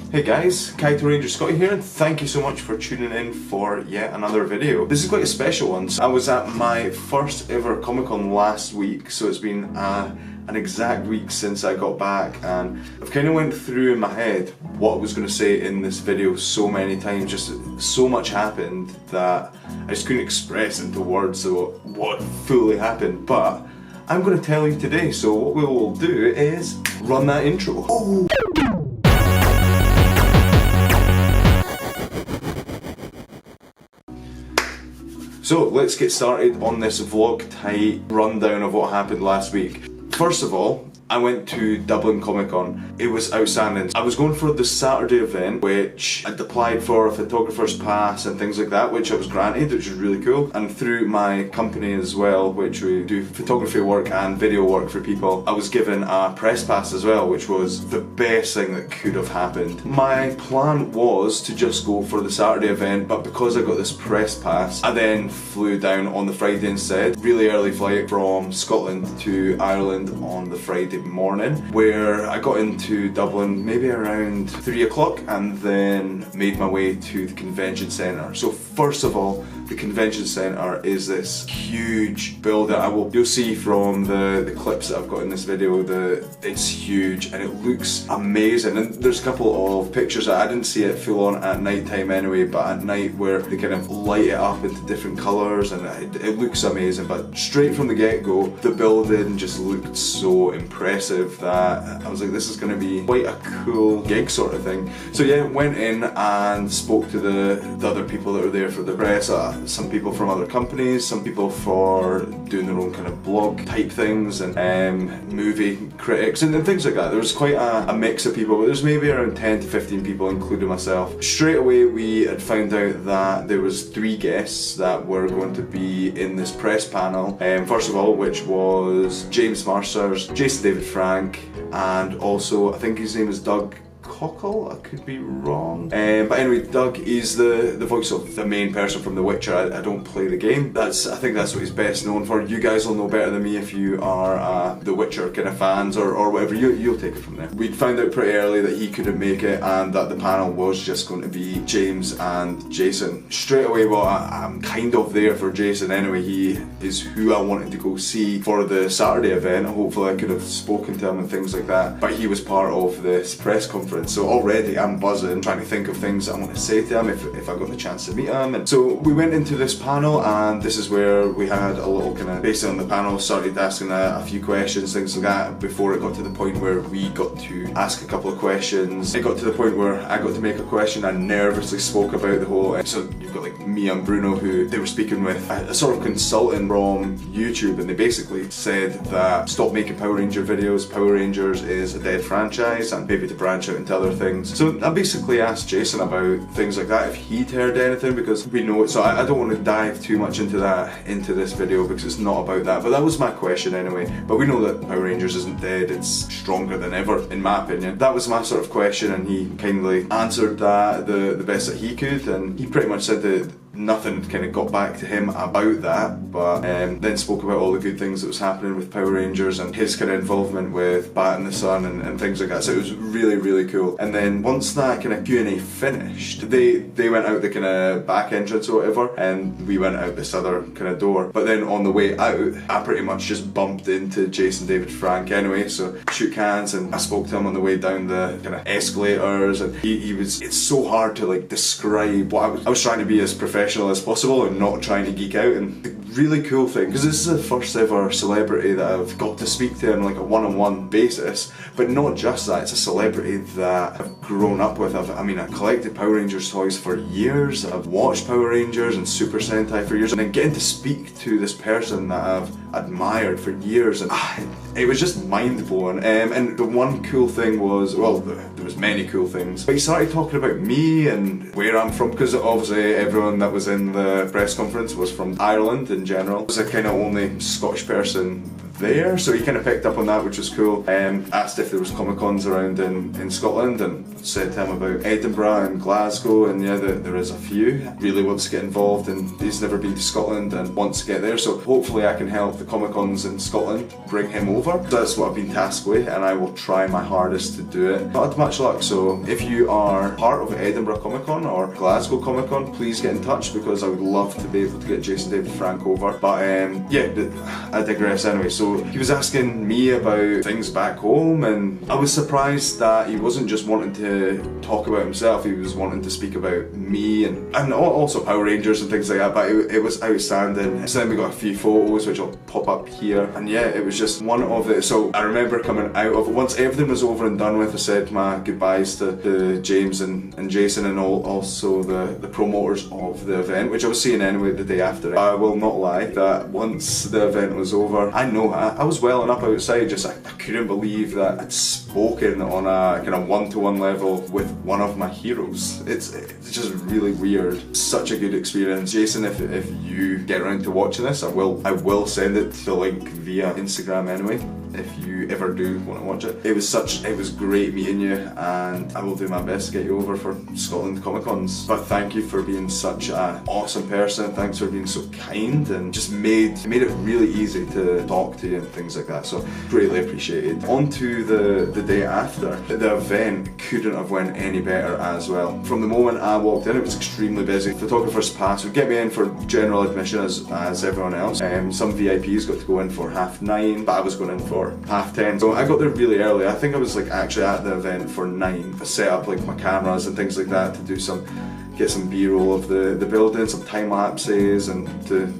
Hey guys, Kaito Ranger Scotty here, and thank you so much for tuning in for yet another video. This is quite a special one. I was at my first ever Comic Con last week, so it's been an exact week since I got back, and I've kind of went through in my head what I was going to say in this video so many times. Just so much happened that I just couldn't express into words what fully happened, but I'm going to tell you today. So what we will do is run that intro. Oh. So let's get started on this vlog type rundown of what happened last week. First of all, I went to Dublin Comic Con. It was outstanding. I was going for the Saturday event, which I'd applied for a photographer's pass and things like that, which I was granted, which was really cool. And through my company as well, which we do photography work and video work for people, I was given a press pass as well, which was the best thing that could have happened. My plan was to just go for the Saturday event, but because I got this press pass, I then flew down on the Friday instead. Really early flight from Scotland to Ireland on the Friday morning, where I got into Dublin maybe around 3 o'clock and then made my way to the convention centre. So first of all, the convention centre is this huge building. You'll see from the clips that I've got in this video that it's huge and it looks amazing. And there's a couple of pictures that I didn't see it full on at night time anyway, but at night where they kind of light it up into different colours, and it looks amazing. But straight from the get-go, the building just looked so impressive that I was like, this is going to be quite a cool gig sort of thing. So yeah, went in and spoke to the other people that were there for the press. Some people from other companies, some people for doing their own kind of blog type things, and movie critics and things like that. There was quite a mix of people, but there's maybe around 10 to 15 people, including myself. Straight away we had found out that there was 3 guests that were going to be in this press panel. First of all, which was James Marsters, Jason David Frank, and also I think his name is Doug Cockle, I could be wrong. But anyway, Doug is the voice of the main person from The Witcher. I don't play the game. I think that's what he's best known for. You guys will know better than me if you are The Witcher kind of fans or whatever. You'll take it from there. We'd found out pretty early that he couldn't make it and that the panel was just going to be James and Jason. Straight away, well, I'm kind of there for Jason anyway. He is who I wanted to go see for the Saturday event. Hopefully I could have spoken to him and things like that. But he was part of this press conference. So already I'm buzzing, trying to think of things that I want to say to him if I got the chance to meet him. And so we went into this panel, and this is where we had a little kind of, based on the panel, started asking a few questions, things like that, before it got to the point where we got to ask a couple of questions. It got to the point where I got to make a question. I nervously spoke about the whole, so you've got like me and Bruno, who they were speaking with, a sort of consultant from YouTube, and they basically said that stop making Power Ranger videos, Power Rangers is a dead franchise, and maybe to branch out into other things. So I basically asked Jason about things like that, if he'd heard anything, because we know it. So I don't want to dive too much into this video, because it's not about that, but that was my question anyway. But we know that Power Rangers isn't dead, it's stronger than ever, in my opinion. That was my sort of question, and he kindly answered that the best that he could, and he pretty much said that nothing kind of got back to him about that, but then spoke about all the good things that was happening with Power Rangers and his kind of involvement with Bat in the Sun and things like that. So it was really, really cool. And then once that kind of Q&A finished, they went out the kind of back entrance or whatever, and we went out this other kind of door. But then on the way out, I pretty much just bumped into Jason David Frank anyway, so shook hands, and I spoke to him on the way down the kind of escalators, and he was, it's so hard to like describe what I was trying to be as professional as possible and not trying to geek out. And the really cool thing, because this is the first ever celebrity that I've got to speak to on like a one-on-one basis, but not just that, it's a celebrity that I've grown up with. I mean, I collected Power Rangers toys for years, I've watched Power Rangers and Super Sentai for years, and then getting to speak to this person that I've admired for years, and it was just mind-blowing. And the one cool thing was, well, there was many cool things, but he started talking about me and where I'm from, because obviously everyone that was in the press conference was from Ireland in general. I was a kind of only Scottish person there, so he kind of picked up on that, which was cool. Asked if there was Comic Cons around in Scotland, and said to him about Edinburgh and Glasgow, and yeah, there is a few. Really wants to get involved, and he's never been to Scotland and wants to get there, so hopefully I can help the Comic Cons in Scotland bring him over. That's what I've been tasked with, and I will try my hardest to do it. Not had much luck, so if you are part of Edinburgh Comic Con or Glasgow Comic Con, please get in touch, because I would love to be able to get Jason David Frank over. But yeah, I digress anyway. So he was asking me about things back home, and I was surprised that he wasn't just wanting to talk about himself, he was wanting to speak about me and also Power Rangers and things like that, but it was outstanding. So then we got a few photos which I'll pop up here, and yeah, it was just one of the, so I remember coming out of it, once everything was over and done with, I said my goodbyes to James and Jason, and also the promoters of the event, which I was seeing anyway the day after. I will not lie that once the event was over, I was welling up outside, just I couldn't believe that I'd spoken on a kind of one-to-one level with one of my heroes. It's just really weird. Such a good experience. Jason, if you get around to watching this, I will send it the link via Instagram anyway, if you ever do want to watch it. It was great meeting you, and I will do my best to get you over for Scotland Comic Cons. But thank you for being such an awesome person. Thanks for being so kind, and just made it really easy to talk to you and things like that. So greatly appreciated. On to the day after. The event couldn't have went any better as well. From the moment I walked in, it was extremely busy. Photographer's pass would get me in for general admission as everyone else. Some VIPs got to go in for 9:30, but I was going in for 10:30. So I got there really early. I think I was like actually at the event for 9. I set up like my cameras and things like that to do get some B-roll of the building, some time lapses, and to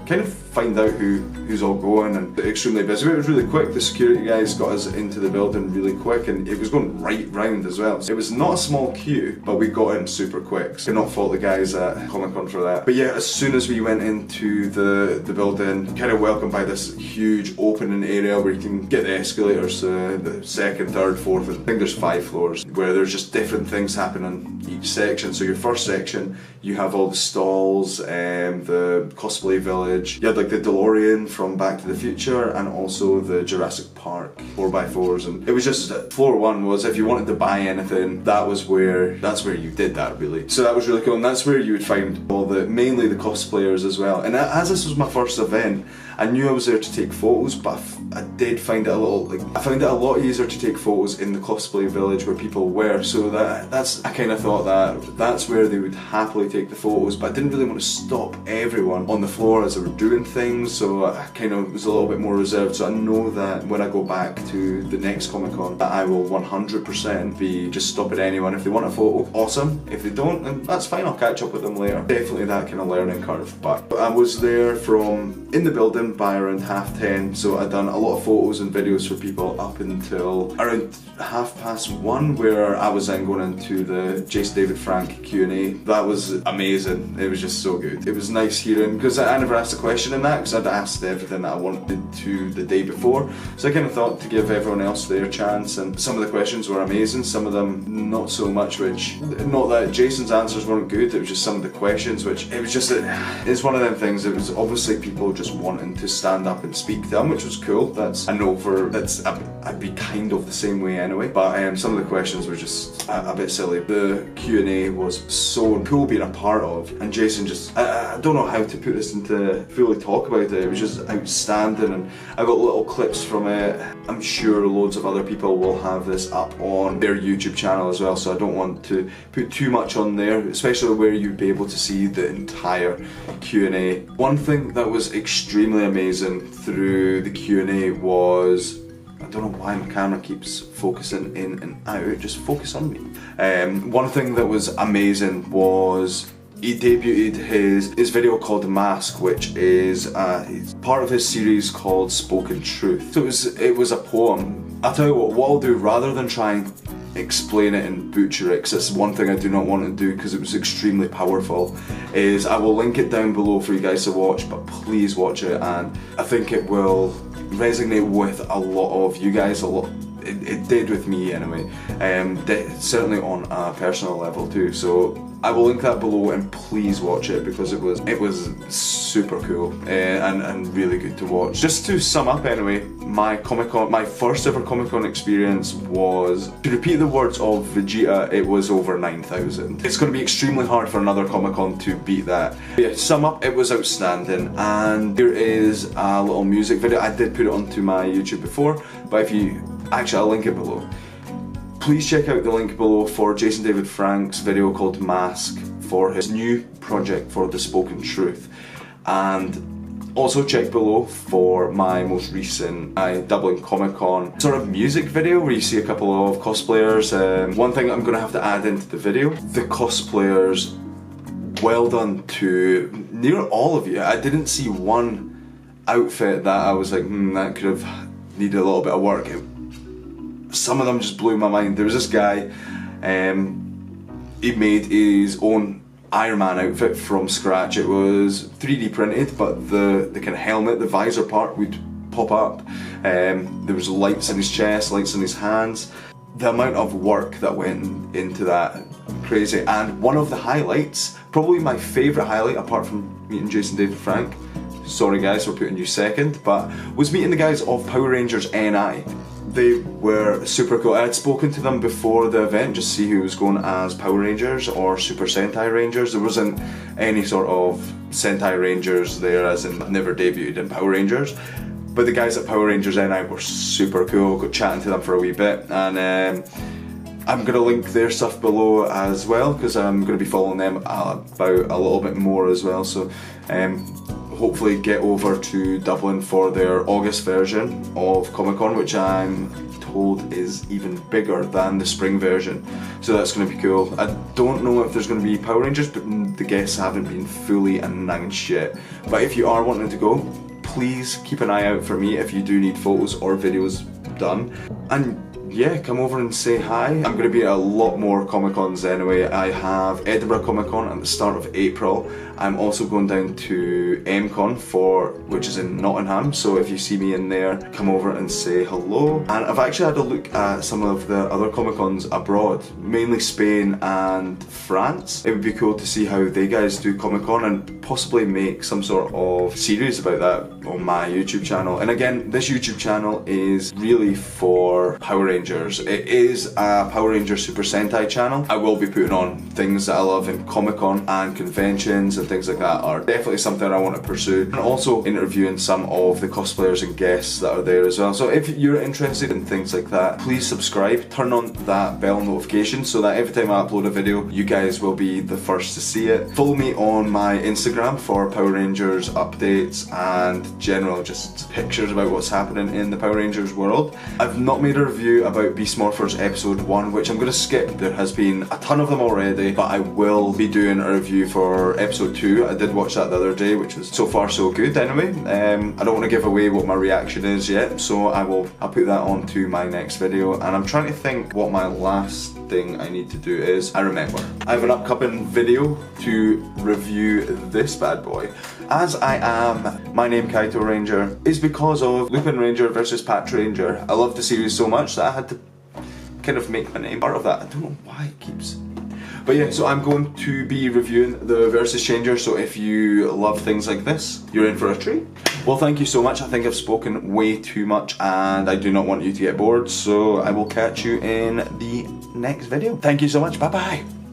kind of find out who's all going, and extremely busy. It was really quick. The security guys got us into the building really quick, and it was going right round as well. So it was not a small queue, but we got in super quick. So cannot fault the guys at Comic Con for that. But yeah, as soon as we went into the building, kind of welcomed by this huge opening area where you can get the escalators, the second, third, fourth, and I think there's 5 floors, where there's just different things happening in each section. So your first section, you have all the stalls, the cosplay village. You had like the DeLorean from Back to the Future, and also the Jurassic Park 4x4s, and it was just floor 1 was, if you wanted to buy anything, that's where you did that really. So that was really cool, and that's where you would find mainly the cosplayers as well. And as this was my first event, I knew I was there to take photos, but I did find it I found it a lot easier to take photos in the cosplay village where people were. So I kind of thought that's where they would happily take the photos, but I didn't really want to stop everyone on the floor as they were doing things, so I kind of was a little bit more reserved. So I know that when I go back to the next Comic Con, that I will 100% be just stopping anyone. If they want a photo, awesome. If they don't, then that's fine, I'll catch up with them later. Definitely that kind of learning curve. But I was there from in the building by around 10:30, so I'd done a lot of photos and videos for people up until around 1:30, where I was then going into the Jason David Frank Q&A. That was amazing. It was just so good. It was nice hearing, because I never asked a question in that, because I'd asked everything that I wanted to the day before. So I kind of thought to give everyone else their chance, and some of the questions were amazing, some of them not so much, which, not that Jason's answers weren't good, it was just some of the questions, which, it was just, it's one of them things. It was obviously people just wanting to stand up and speak to them, which was cool. I'd be kind of the same way anyway, but some of the questions were just a bit silly. The Q&A was so cool being a part of, and Jason just, I don't know how to put this into fully talk about it. It was just outstanding, and I got little clips from it. I'm sure loads of other people will have this up on their YouTube channel as well, so I don't want to put too much on there, especially where you'd be able to see the entire Q&A. One thing that was extremely amazing through the Q&A was, I don't know why my camera keeps focusing in and out, just focus on me. One thing that was amazing was he debuted his video called The Mask, which is part of his series called Spoken Truth. So it was a poem. I'll tell you what I'll do, rather than try and explain it and butcher it, because it's one thing I do not want to do, because it was extremely powerful, is I will link it down below for you guys to watch, but please watch it, and I think it will resonate with a lot of you guys. it did with me anyway. Certainly on a personal level too. So I will link that below, and please watch it because it was super cool and really good to watch. Just to sum up anyway, my first ever Comic Con experience was, to repeat the words of Vegeta, it was over 9,000. It's going to be extremely hard for another Comic Con to beat that. But yeah, to sum up, it was outstanding, and there is a little music video. I did put it onto my YouTube before, but if you, actually I'll link it below. Please check out the link below for Jason David Frank's video called Mask for his new project for The Spoken Truth. And also check below for my most recent Dublin Comic Con sort of music video where you see a couple of cosplayers. One thing I'm going to have to add into the video, the cosplayers, well done to near all of you. I didn't see one outfit that I was like, that could have needed a little bit of work. Some of them just blew my mind. There was this guy, he made his own Iron Man outfit from scratch. It was 3D printed, but the kind of helmet, the visor part would pop up. There was lights in his chest, lights in his hands. The amount of work that went into that, crazy. And one of the highlights, probably my favourite highlight apart from meeting Jason David Frank, sorry guys for putting you second, but was meeting the guys of Power Rangers NI. They were super cool. I had spoken to them before the event just to see who was going as Power Rangers or Super Sentai Rangers. There wasn't any sort of Sentai Rangers there, as in never debuted in Power Rangers. But the guys at Power Rangers NI were super cool. Got chatting to them for a wee bit, and I'm going to link their stuff below as well because I'm going to be following them about a little bit more as well. So hopefully get over to Dublin for their August version of Comic Con, which I'm told is even bigger than the spring version. So that's going to be cool. I don't know if there's going to be Power Rangers, but the guests haven't been fully announced yet. But if you are wanting to go, please keep an eye out for me if you do need photos or videos done. And yeah, come over and say hi. I'm going to be at a lot more Comic Cons anyway. I have Edinburgh Comic Con at the start of April. I'm also going down to MCon which is in Nottingham, so if you see me in there, come over and say hello. And I've actually had a look at some of the other Comic Cons abroad, mainly Spain and France. It would be cool to see how they guys do Comic Con and possibly make some sort of series about that on my YouTube channel. And again, this YouTube channel is really for Power Rangers. It is a Power Rangers Super Sentai channel. I will be putting on things that I love in Comic Con, and conventions and things like that are definitely something I want to pursue. And also interviewing some of the cosplayers and guests that are there as well. So if you're interested in things like that, please subscribe, turn on that bell notification so that every time I upload a video, you guys will be the first to see it. Follow me on my Instagram for Power Rangers updates and general just pictures about what's happening in the Power Rangers world. I've not made a review about Beast Morphers episode 1, which I'm going to skip. There has been a ton of them already, but I will be doing a review for episode 2. I did watch that the other day, which was so far so good anyway. I don't want to give away what my reaction is yet, so I'll put that onto my next video. And I'm trying to think what my last thing I need to do is. I remember, I have an upcoming video to review this bad boy. As I am My Name Kaito Ranger is because of Lupin Ranger versus Pat Ranger. I love the series so much that I had to kind of make my name part of that. I don't know why it keeps... But yeah, so I'm going to be reviewing the Versus Changer, so if you love things like this, you're in for a treat. Well, thank you so much. I think I've spoken way too much and I do not want you to get bored, so I will catch you in the next video. Thank you so much. Bye bye.